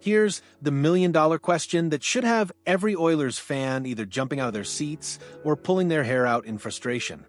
Here's the million-dollar question that should have every Oilers fan either jumping out of their seats or pulling their hair out in frustration.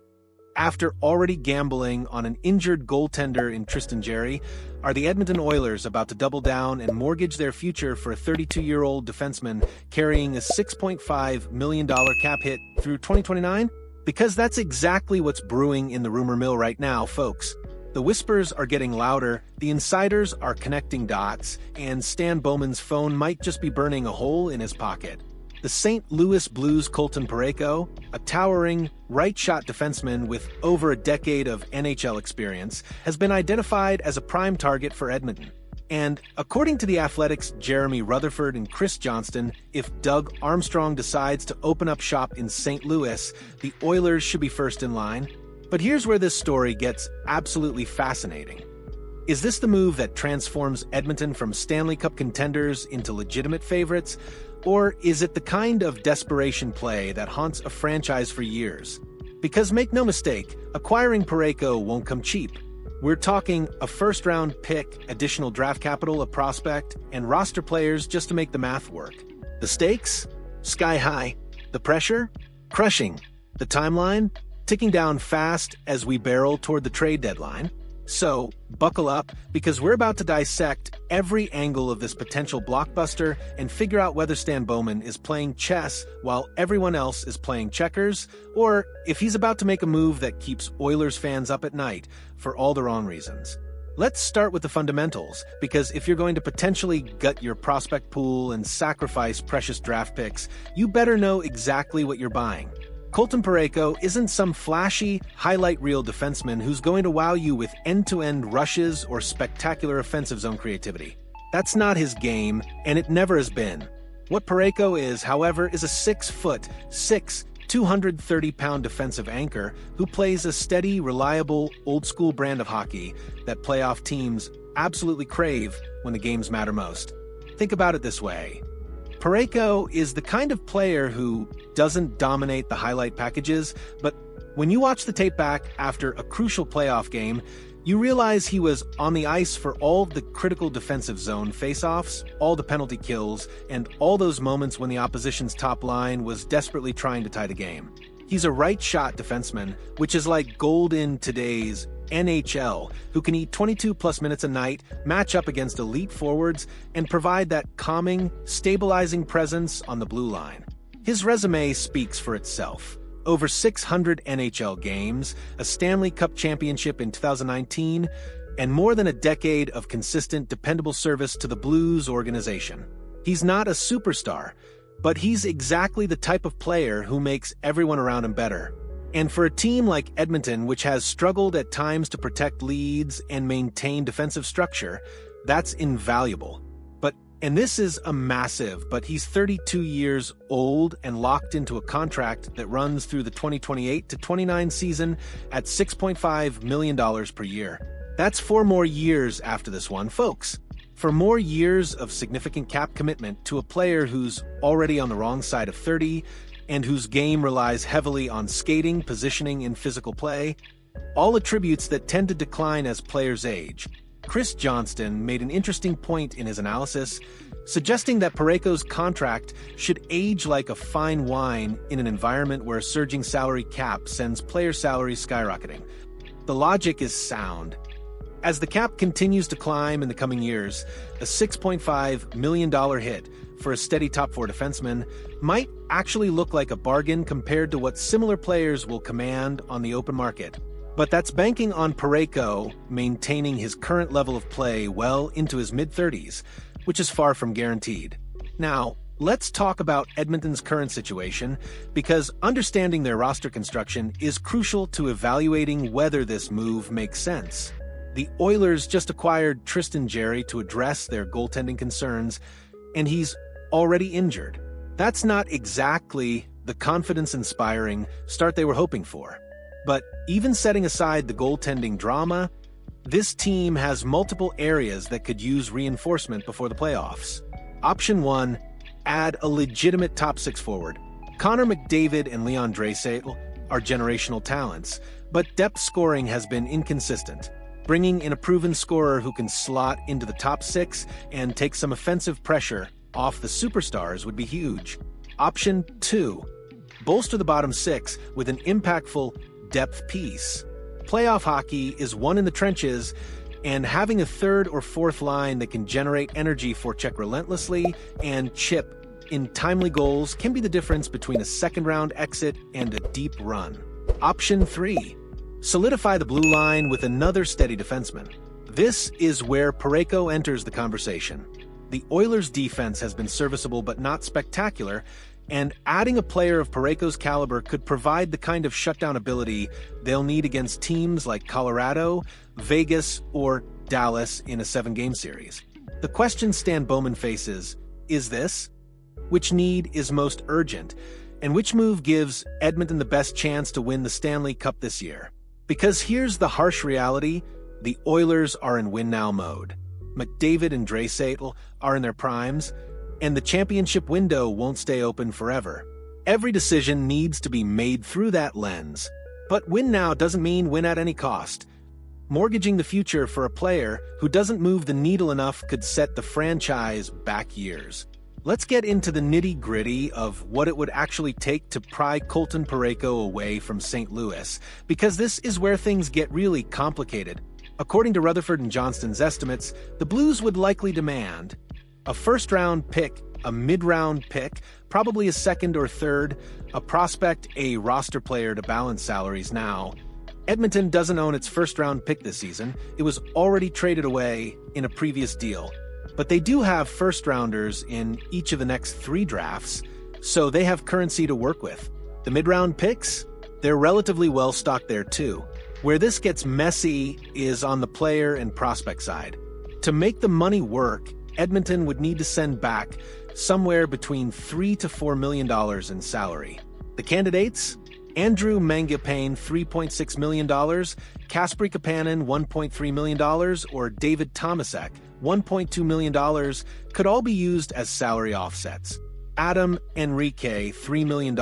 After already gambling on an injured goaltender in Tristan Jarry, are the Edmonton Oilers about to double down and mortgage their future for a 32-year-old defenseman carrying a $6.5 million cap hit through 2029? Because that's exactly what's brewing in the rumor mill right now, folks. The whispers are getting louder, the insiders are connecting dots, and Stan Bowman's phone might just be burning a hole in his pocket. The St. Louis Blues' Colton Parayko, a towering, right-shot defenseman with over a decade of NHL experience, has been identified as a prime target for Edmonton. And according to The Athletic's Jeremy Rutherford and Chris Johnston, if Doug Armstrong decides to open up shop in St. Louis, the Oilers should be first in line. But here's where this story gets absolutely fascinating. Is this the move that transforms Edmonton from Stanley Cup contenders into legitimate favorites? Or is it the kind of desperation play that haunts a franchise for years? Because make no mistake, acquiring Parayko won't come cheap. We're talking a first-round pick, additional draft capital, a prospect, and roster players just to make the math work. The stakes? Sky high. The pressure? Crushing. The timeline? Ticking down fast as we barrel toward the trade deadline. So, buckle up, because we're about to dissect every angle of this potential blockbuster and figure out whether Stan Bowman is playing chess while everyone else is playing checkers, or if he's about to make a move that keeps Oilers fans up at night for all the wrong reasons. Let's start with the fundamentals, because if you're going to potentially gut your prospect pool and sacrifice precious draft picks, you better know exactly what you're buying. Colton Parayko isn't some flashy, highlight reel defenseman who's going to wow you with end-to-end rushes or spectacular offensive zone creativity. That's not his game, and it never has been. What Parayko is, however, is a 6'6", 230-pound defensive anchor who plays a steady, reliable, old-school brand of hockey that playoff teams absolutely crave when the games matter most. Think about it this way. Parayko is the kind of player who doesn't dominate the highlight packages, but when you watch the tape back after a crucial playoff game, you realize he was on the ice for all the critical defensive zone faceoffs, all the penalty kills, and all those moments when the opposition's top line was desperately trying to tie the game. He's a right-shot defenseman, which is like gold in today's NHL, who can eat 22-plus minutes a night, match up against elite forwards, and provide that calming, stabilizing presence on the blue line. His resume speaks for itself. Over 600 NHL games, a Stanley Cup championship in 2019, and more than a decade of consistent, dependable service to the Blues organization. He's not a superstar, but he's exactly the type of player who makes everyone around him better. And for a team like Edmonton, which has struggled at times to protect leads and maintain defensive structure, that's invaluable. And this is a massive, but he's 32 years old and locked into a contract that runs through the 2028 to 29 season at $6.5 million per year. That's 4 more years after this one, folks. For more years of significant cap commitment to a player who's already on the wrong side of 30 and whose game relies heavily on skating, positioning, and physical play, all attributes that tend to decline as players age. Chris Johnston made an interesting point in his analysis, suggesting that Parayko's contract should age like a fine wine in an environment where a surging salary cap sends player salaries skyrocketing. The logic is sound. As the cap continues to climb in the coming years, a $6.5 million hit for a steady top-4 defenseman might actually look like a bargain compared to what similar players will command on the open market. But that's banking on Parayko maintaining his current level of play well into his mid-30s, which is far from guaranteed. Now, let's talk about Edmonton's current situation, because understanding their roster construction is crucial to evaluating whether this move makes sense. The Oilers just acquired Tristan Jarry to address their goaltending concerns, and he's already injured. That's not exactly the confidence-inspiring start they were hoping for. But even setting aside the goaltending drama, this team has multiple areas that could use reinforcement before the playoffs. Option 1, add a legitimate top-6 forward. Connor McDavid and Leon Draisaitl are generational talents, but depth scoring has been inconsistent. Bringing in a proven scorer who can slot into the top 6 and take some offensive pressure off the superstars would be huge. Option 2. Bolster the bottom 6 with an impactful depth piece. Playoff hockey is won in the trenches, and having a third or fourth line that can generate energy for check relentlessly and chip in timely goals can be the difference between a second-round exit and a deep run. Option 3. Solidify the blue line with another steady defenseman. This is where Parayko enters the conversation. The Oilers' defense has been serviceable but not spectacular, and adding a player of Parayko's caliber could provide the kind of shutdown ability they'll need against teams like Colorado, Vegas, or Dallas in a 7-game series. The question Stan Bowman faces is this: which need is most urgent, and which move gives Edmonton the best chance to win the Stanley Cup this year? Because here's the harsh reality: the Oilers are in win-now mode. McDavid and Draisaitl are in their primes, and the championship window won't stay open forever. Every decision needs to be made through that lens. But win now doesn't mean win at any cost. Mortgaging the future for a player who doesn't move the needle enough could set the franchise back years. Let's get into the nitty-gritty of what it would actually take to pry Colton Parayko away from St. Louis, because this is where things get really complicated. According to Rutherford and Johnston's estimates, the Blues would likely demand a first-round pick, a mid-round pick, probably a second or third, a prospect, a roster player to balance salaries now. Edmonton doesn't own its first-round pick this season. It was already traded away in a previous deal. But they do have first-rounders in each of the next 3 drafts, so they have currency to work with. The mid-round picks? They're relatively well-stocked there too. Where this gets messy is on the player and prospect side. To make the money work, Edmonton would need to send back somewhere between $3 to $4 million in salary. The candidates? Andrew Mangiapane, $3.6 million, Kasperi Kapanen, $1.3 million, or David Tomasek, $1.2 million, could all be used as salary offsets. Adam Enrique, $3 million,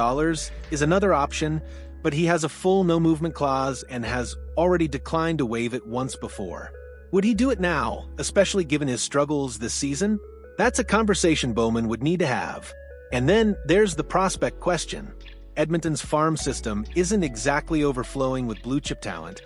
is another option, but he has a full no-movement clause and has already declined to waive it once before. Would he do it now, especially given his struggles this season? That's a conversation Bowman would need to have. And then there's the prospect question. Edmonton's farm system isn't exactly overflowing with blue-chip talent,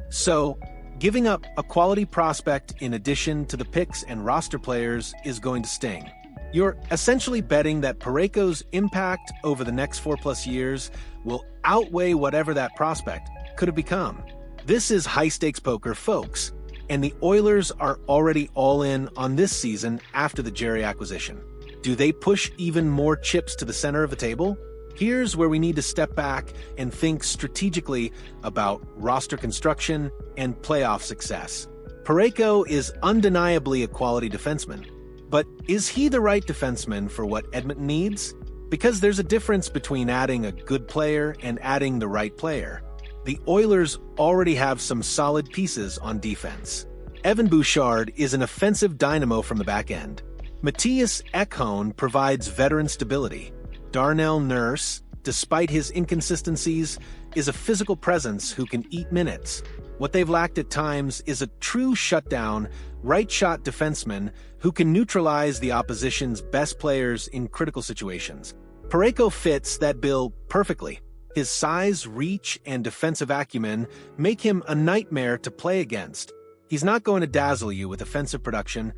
so giving up a quality prospect in addition to the picks and roster players is going to sting. You're essentially betting that Parayko's impact over the next 4+ years will outweigh whatever that prospect could have become. This is high-stakes poker, folks, and the Oilers are already all in on this season after the Jerry acquisition. Do they push even more chips to the center of the table? Here's where we need to step back and think strategically about roster construction and playoff success. Parayko is undeniably a quality defenseman, but is he the right defenseman for what Edmonton needs? Because there's a difference between adding a good player and adding the right player. The Oilers already have some solid pieces on defense. Evan Bouchard is an offensive dynamo from the back end. Matthias Ekholm provides veteran stability. Darnell Nurse, despite his inconsistencies, is a physical presence who can eat minutes. What they've lacked at times is a true shutdown, right-shot defenseman who can neutralize the opposition's best players in critical situations. Parayko fits that bill perfectly. His size, reach, and defensive acumen make him a nightmare to play against. He's not going to dazzle you with offensive production,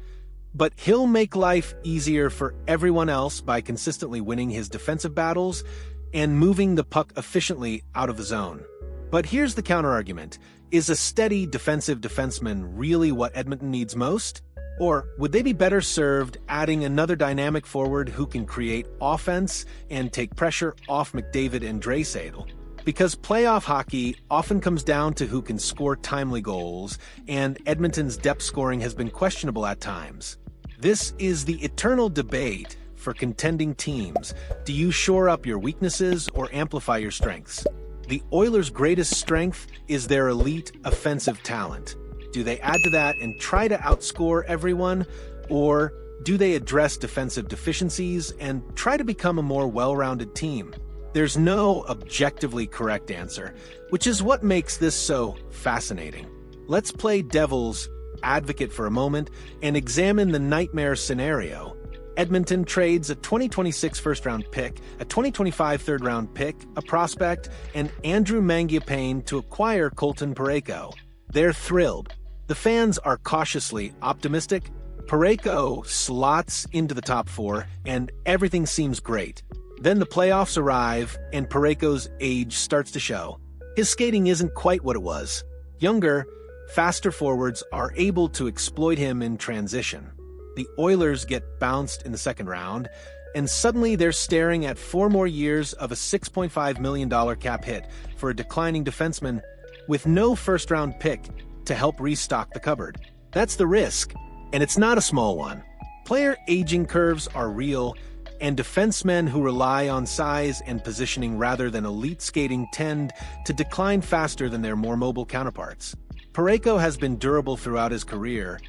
but he'll make life easier for everyone else by consistently winning his defensive battles and moving the puck efficiently out of the zone. But here's the counterargument. Is a steady defensive defenseman really what Edmonton needs most? Or would they be better served adding another dynamic forward who can create offense and take pressure off McDavid and Draisaitl? Because playoff hockey often comes down to who can score timely goals, and Edmonton's depth scoring has been questionable at times. This is the eternal debate for contending teams. Do you shore up your weaknesses or amplify your strengths? The Oilers' greatest strength is their elite offensive talent. Do they add to that and try to outscore everyone, or do they address defensive deficiencies and try to become a more well-rounded team? There's no objectively correct answer, which is what makes this so fascinating. let's play devil's advocate for a moment and examine the nightmare scenario. Edmonton trades a 2026 first-round pick, a 2025 third-round pick, a prospect, and Andrew Mangiapane to acquire Colton Parayko. They're thrilled. The fans are cautiously optimistic. Parayko slots into the top four, and everything seems great. Then the playoffs arrive, and Parayko's age starts to show. His skating isn't quite what it was. Younger, faster forwards are able to exploit him in transition. The Oilers get bounced in the second round, and suddenly they're staring at 4 more years of a $6.5 million cap hit for a declining defenseman with no first-round pick to help restock the cupboard. That's the risk, and it's not a small one. Player aging curves are real, and defensemen who rely on size and positioning rather than elite skating tend to decline faster than their more mobile counterparts. Parayko has been durable throughout his career,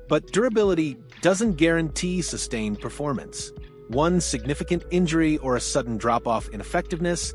but durability doesn't guarantee sustained performance. One significant injury or a sudden drop-off in effectiveness,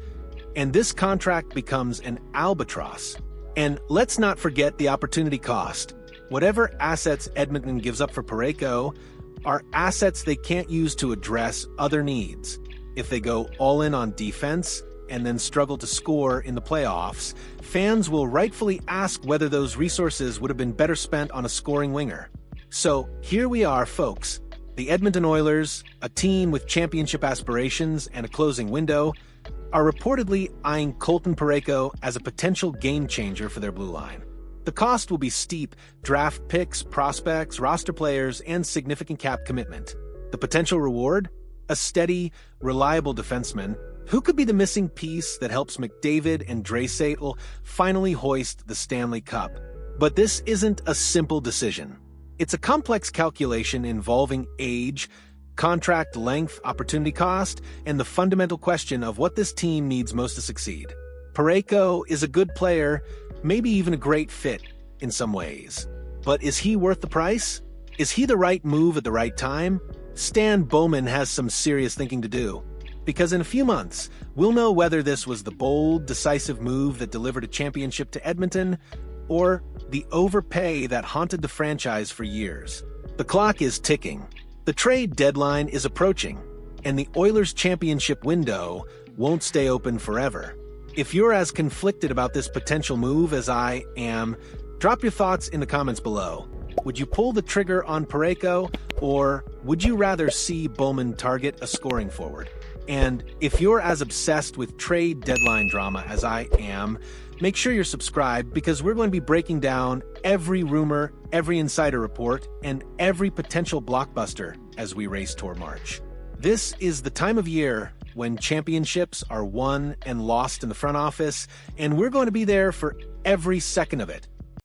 and this contract becomes an albatross. And let's not forget the opportunity cost. Whatever assets Edmonton gives up for Parayko are assets they can't use to address other needs. If they go all in on defense and then struggle to score in the playoffs, fans will rightfully ask whether those resources would have been better spent on a scoring winger. So here we are, folks. The Edmonton Oilers, a team with championship aspirations and a closing window, are reportedly eyeing Colton Parayko as a potential game-changer for their blue line. The cost will be steep: draft picks, prospects, roster players, and significant cap commitment. The potential reward? A steady, reliable defenseman who could be the missing piece that helps McDavid and Draisaitl finally hoist the Stanley Cup. But this isn't a simple decision. It's a complex calculation involving age, contract length, opportunity cost, and the fundamental question of what this team needs most to succeed. Parayko is a good player, maybe even a great fit in some ways. But is he worth the price? Is he the right move at the right time? Stan Bowman has some serious thinking to do. Because in a few months, we'll know whether this was the bold, decisive move that delivered a championship to Edmonton, or the overpay that haunted the franchise for years. The clock is ticking. The trade deadline is approaching, and the Oilers' championship window won't stay open forever. If you're as conflicted about this potential move as I am, drop your thoughts in the comments below. Would you pull the trigger on Parayko, or would you rather see Bowman target a scoring forward? And if you're as obsessed with trade deadline drama as I am, make sure you're subscribed, because we're going to be breaking down every rumor, every insider report, and every potential blockbuster as we race toward March. This is the time of year when championships are won and lost in the front office, and we're going to be there for every second of it.